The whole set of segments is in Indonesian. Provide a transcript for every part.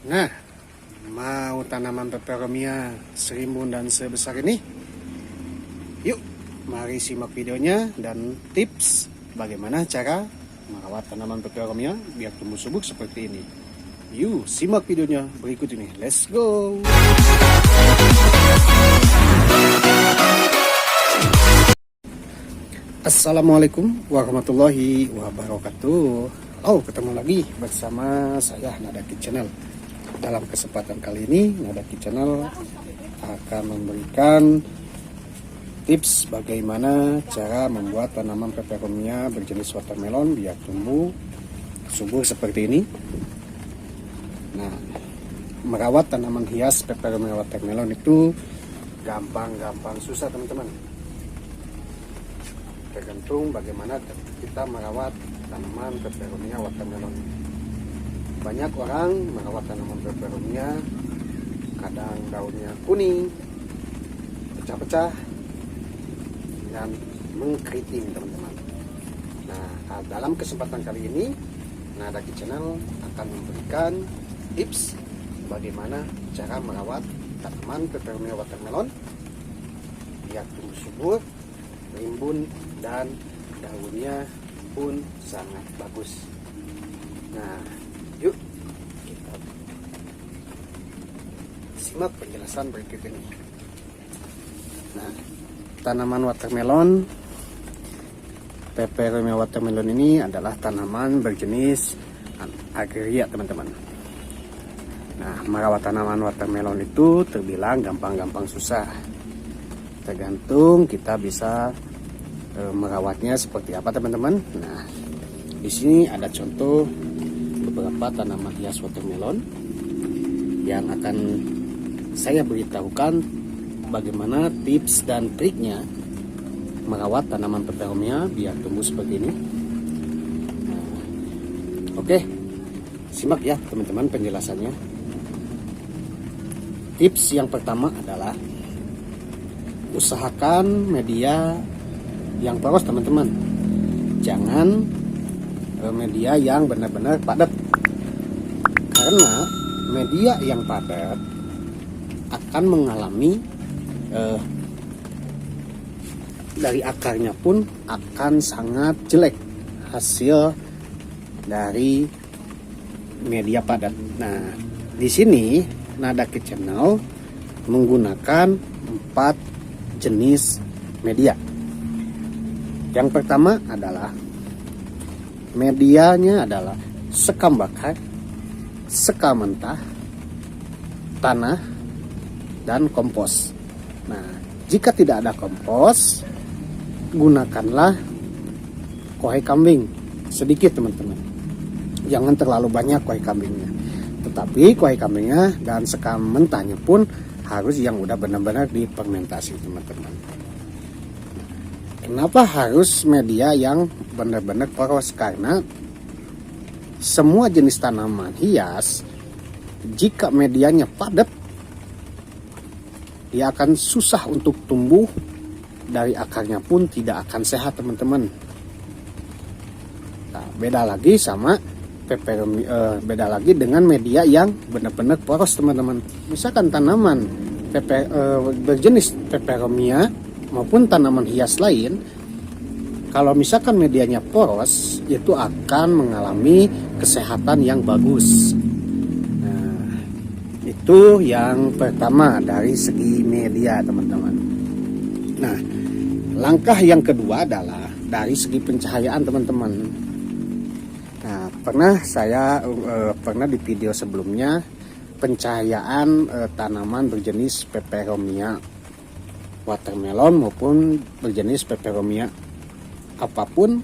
Nah, mau tanaman peperomia serimbun dan sebesar ini? Yuk, mari simak videonya dan tips bagaimana cara merawat tanaman peperomia biar tumbuh subur seperti ini. Yuk, simak videonya berikut ini. Let's go! Assalamualaikum warahmatullahi wabarakatuh. Ketemu lagi bersama saya Nadaki Channel. Dalam kesempatan kali ini Nadaki Channel akan memberikan tips bagaimana cara membuat tanaman peperomia berjenis watermelon biar tumbuh subur seperti ini. Nah, merawat tanaman hias peperomia watermelon itu gampang susah teman-teman. Tergantung bagaimana kita merawat tanaman peperomia watermelon. Banyak orang merawat tanaman peperomia, kadang daunnya kuning, pecah-pecah, dan mengkeriting teman-teman. Nah, dalam kesempatan kali ini Nadaki Channel akan memberikan tips bagaimana cara merawat tanaman peperomia watermelon biar tumbuh subur, rimbun, dan daunnya pun sangat bagus. Nah, yuk kita simak penjelasan berikut ini. Nah, tanaman watermelon, peperomia watermelon ini adalah tanaman berjenis agraria teman-teman. Nah, merawat tanaman watermelon itu terbilang gampang susah. Tergantung kita bisa merawatnya seperti apa teman-teman. Nah, di sini ada contoh beberapa tanaman hias watermelon yang akan saya beritahukan bagaimana tips dan triknya merawat tanaman peperomia biar tumbuh seperti ini. Nah, oke, simak ya teman-teman penjelasannya. Tips yang pertama adalah usahakan media yang poros teman-teman. Jangan media yang benar-benar padat, karena media yang padat akan mengalami dari akarnya pun akan sangat jelek hasil dari media padat. Nah, di sini Nadaki Channel menggunakan 4 jenis media. Yang pertama adalah medianya adalah sekam bakar, sekam mentah, tanah, dan kompos. Nah, jika tidak ada kompos, gunakanlah kohai kambing sedikit teman-teman. Jangan terlalu banyak kohai kambingnya. Tetapi kohai kambingnya dan sekam mentahnya pun harus yang udah benar-benar difermentasi teman-teman. Kenapa harus media yang benar-benar poros? Karena semua jenis tanaman hias, jika medianya padat, dia akan susah untuk tumbuh, dari akarnya pun tidak akan sehat teman-teman. Nah, beda lagi sama beda lagi dengan media yang benar-benar poros teman-teman. Misalkan tanaman berjenis peperomia maupun tanaman hias lain, kalau misalkan medianya poros, itu akan mengalami kesehatan yang bagus. Nah, itu yang pertama dari segi media teman-teman. Nah, langkah yang kedua adalah dari segi pencahayaan teman-teman. Nah, pernah di video sebelumnya pencahayaan tanaman berjenis peperomia watermelon maupun berjenis peperomia apapun.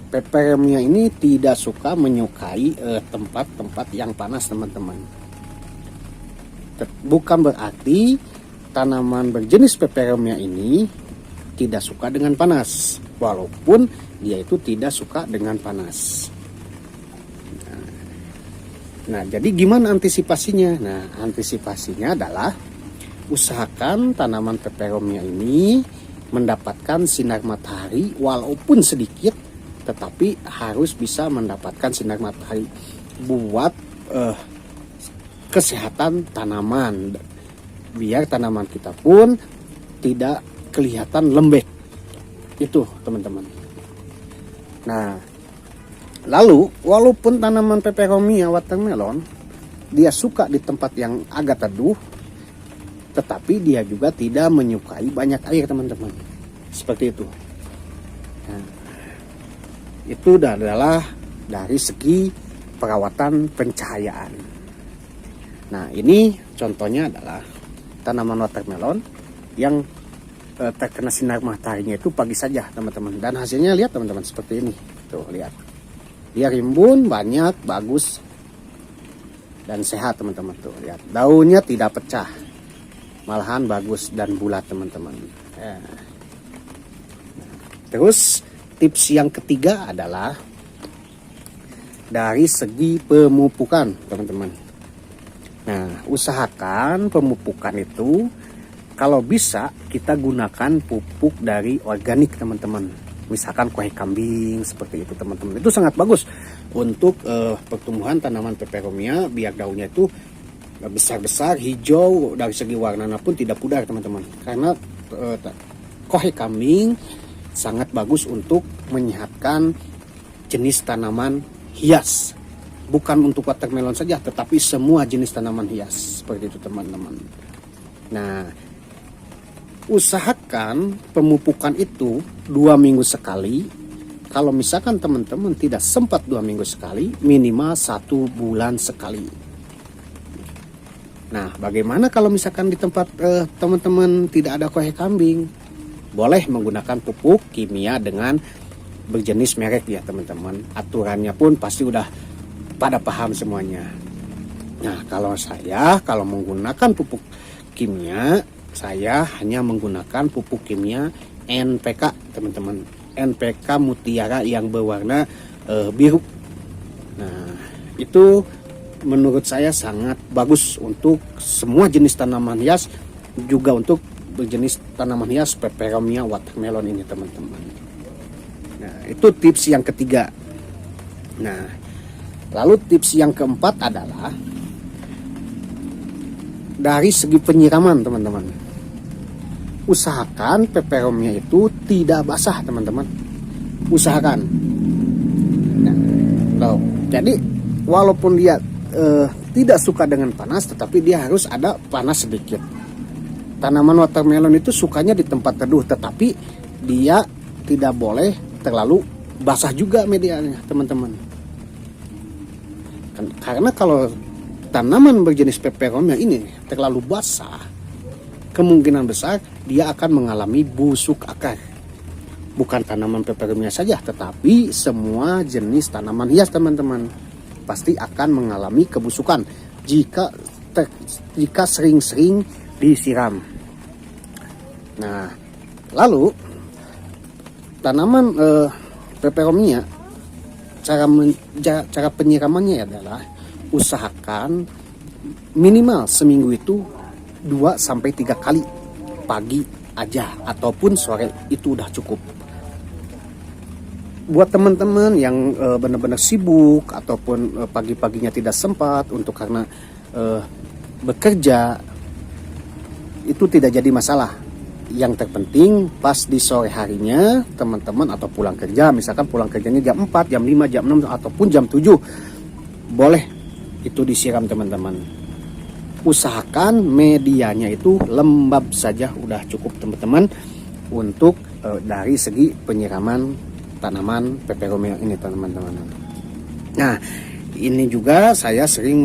Peperomia ini tidak suka menyukai tempat-tempat yang panas teman-teman. Bukan berarti tanaman berjenis peperomia ini tidak suka dengan panas, walaupun dia itu tidak suka dengan panas. Nah, jadi gimana antisipasinya? Nah, antisipasinya adalah usahakan tanaman peperomia ini mendapatkan sinar matahari walaupun sedikit, tetapi harus bisa mendapatkan sinar matahari buat kesehatan tanaman, biar tanaman kita pun tidak kelihatan lembek. Itu teman-teman. Nah, lalu walaupun tanaman peperomia watermelon dia suka di tempat yang agak teduh, tetapi dia juga tidak menyukai banyak air teman-teman. Seperti itu. Nah, itu adalah dari segi perawatan pencahayaan. Nah, ini contohnya adalah tanaman watermelon yang terkena sinar mataharinya itu pagi saja teman-teman. Dan hasilnya lihat teman-teman seperti ini. Tuh lihat. Dia rimbun, banyak, bagus. Dan sehat teman-teman. Tuh lihat. Daunnya tidak pecah. Malahan bagus dan bulat teman-teman. Ya. Terus tips yang ketiga adalah dari segi pemupukan teman-teman. Nah, usahakan pemupukan itu kalau bisa kita gunakan pupuk dari organik teman-teman. Misalkan kue kambing seperti itu teman-teman. Itu sangat bagus untuk pertumbuhan tanaman peperomia biar daunnya itu besar-besar, hijau, dari segi warnanya pun tidak pudar teman-teman. Karena kue kambing sangat bagus untuk menyehatkan jenis tanaman hias. Bukan untuk watermelon saja, tetapi semua jenis tanaman hias. Seperti itu teman-teman. Nah, usahakan pemupukan itu 2 minggu sekali. Kalau misalkan teman-teman tidak sempat 2 minggu sekali, minimal 1 bulan sekali. Nah, bagaimana kalau misalkan di tempat teman-teman tidak ada kue kambing? Boleh menggunakan pupuk kimia dengan berjenis merek ya teman-teman. Aturannya pun pasti udah pada paham semuanya. Nah, kalau menggunakan pupuk kimia, saya hanya menggunakan pupuk kimia NPK teman-teman. NPK Mutiara yang berwarna biru. Nah, itu menurut saya sangat bagus untuk semua jenis tanaman hias, juga untuk berjenis tanaman hias peperomia watermelon ini teman-teman. Nah, itu tips yang ketiga. Nah, lalu tips yang keempat adalah dari segi penyiraman teman-teman. Usahakan peperomia itu tidak basah teman-teman. Usahakan. Nah, jadi walaupun dia tidak suka dengan panas, tetapi dia harus ada panas sedikit. Tanaman watermelon itu sukanya di tempat teduh, tetapi dia tidak boleh terlalu basah juga medianya teman-teman. Karena kalau tanaman berjenis peperomia ini terlalu basah, kemungkinan besar dia akan mengalami busuk akar. Bukan tanaman peperomia saja, tetapi semua jenis tanaman hias teman-teman pasti akan mengalami kebusukan jika sering-sering disiram. Nah, lalu tanaman peperomia, cara penyiramannya adalah usahakan minimal seminggu itu 2-3 kali, pagi aja ataupun sore itu udah cukup. Buat teman-teman yang benar-benar sibuk ataupun pagi-paginya tidak sempat untuk karena bekerja, itu tidak jadi masalah. Yang terpenting pas di sore harinya teman-teman atau pulang kerja, misalkan pulang kerjanya jam 4, jam 5, jam 6 ataupun jam 7, boleh itu disiram teman-teman. Usahakan medianya itu lembab saja udah cukup teman-teman untuk dari segi penyiraman tanaman peperomia ini teman-teman. Nah, ini juga saya sering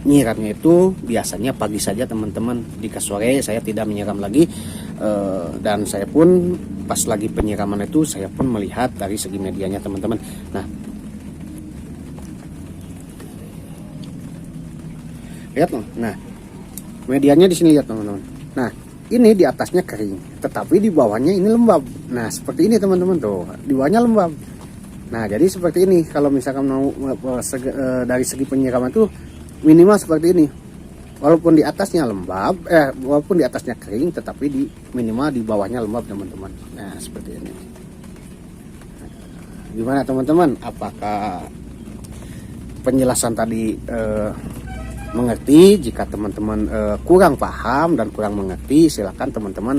menyiramnya itu biasanya pagi saja teman-teman. Jika sore saya tidak menyiram lagi. Dan saya pun pas lagi penyiraman itu saya pun melihat dari segi medianya teman-teman. Nah, lihat loh. Nah, medianya di sini lihat teman-teman. Nah, ini di atasnya kering, tetapi di bawahnya ini lembab. Nah, seperti ini teman-teman tuh, di bawahnya lembab. Nah, jadi seperti ini. Kalau misalkan mau dari segi penyiraman tuh minimal seperti ini. Walaupun di atasnya lembab, walaupun di atasnya kering, tetapi minimal di bawahnya lembab teman-teman. Nah, seperti ini. Gimana teman-teman? Apakah penjelasan tadi mengerti. Jika teman-teman kurang paham dan kurang mengerti, silakan teman-teman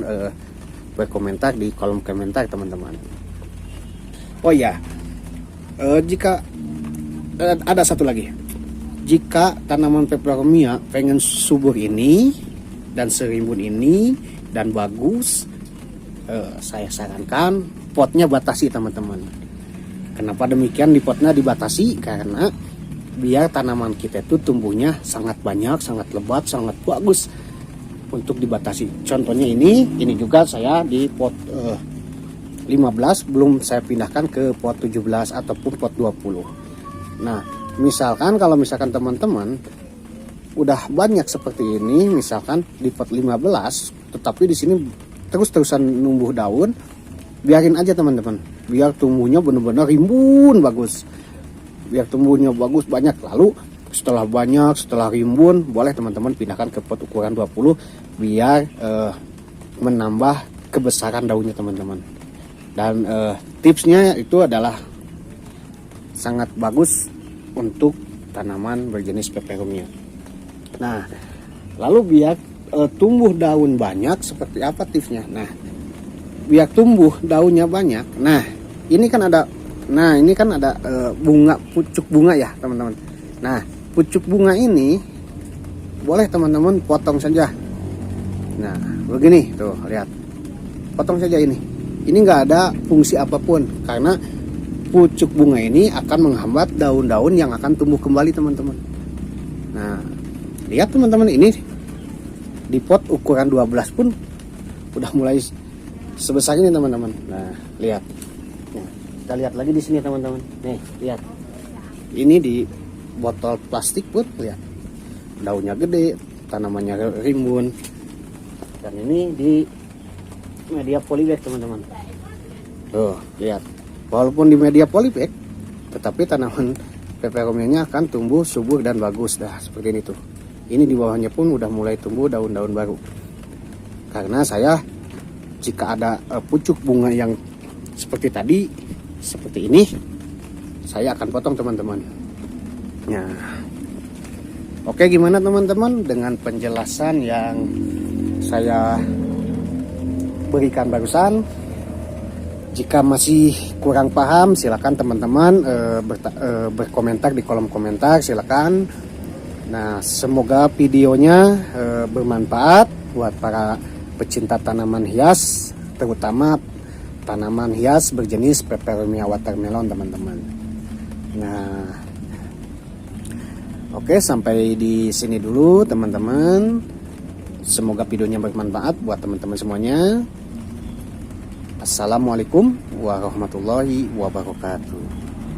berkomentar di kolom komentar teman-teman. Oh ya, jika ada satu lagi, jika tanaman peperomia pengen subur ini dan serimbun ini dan bagus, saya sarankan potnya batasi teman-teman. Kenapa demikian di potnya dibatasi? Karena biar tanaman kita itu tumbuhnya sangat banyak, sangat lebat, sangat bagus, untuk dibatasi. Contohnya ini juga saya di pot 15, belum saya pindahkan ke pot 17 ataupun pot 20. Nah, kalau misalkan teman-teman udah banyak seperti ini, misalkan di pot 15, tetapi di sini terus-terusan numbuh daun, biarin aja teman-teman, biar tumbuhnya benar-benar rimbun bagus, biar tumbuhnya bagus banyak. Lalu setelah rimbun, boleh teman-teman pindahkan ke pot ukuran 20 biar menambah kebesaran daunnya teman-teman. Dan tipsnya itu adalah sangat bagus untuk tanaman berjenis peperomia. Nah, lalu biar tumbuh daun banyak, seperti apa tipsnya? Nah, biar tumbuh daunnya banyak. Nah, ini kan ada bunga, pucuk bunga ya teman-teman. Nah, pucuk bunga ini boleh teman-teman potong saja. Nah, begini tuh, lihat, potong saja ini. Ini nggak ada fungsi apapun, karena pucuk bunga ini akan menghambat daun-daun yang akan tumbuh kembali teman-teman. Nah, lihat teman-teman, ini di pot ukuran 12 pun udah mulai sebesar ini teman-teman. Nah, lihat. Nah, kita lihat lagi di sini teman-teman. Nih, lihat. Ini di botol plastik pun lihat. Daunnya gede, tanamannya rimbun. Dan ini di media polybag teman-teman. Tuh, lihat. Walaupun di media polybag, tetapi tanaman peperomianya akan tumbuh subur dan bagus dah seperti ini tuh. Ini di bawahnya pun udah mulai tumbuh daun-daun baru. Karena saya jika ada pucuk bunga yang seperti tadi, seperti ini, saya akan potong teman-teman. Nah, oke, gimana teman-teman dengan penjelasan yang saya berikan barusan? Jika masih kurang paham, silakan teman-teman berkomentar di kolom komentar, silakan. Nah, semoga videonya bermanfaat buat para pecinta tanaman hias, terutama tanaman hias berjenis peperomia watermelon teman-teman. Nah, oke, sampai di sini dulu teman-teman. Semoga videonya bermanfaat buat teman-teman semuanya. Assalamualaikum warahmatullahi wabarakatuh.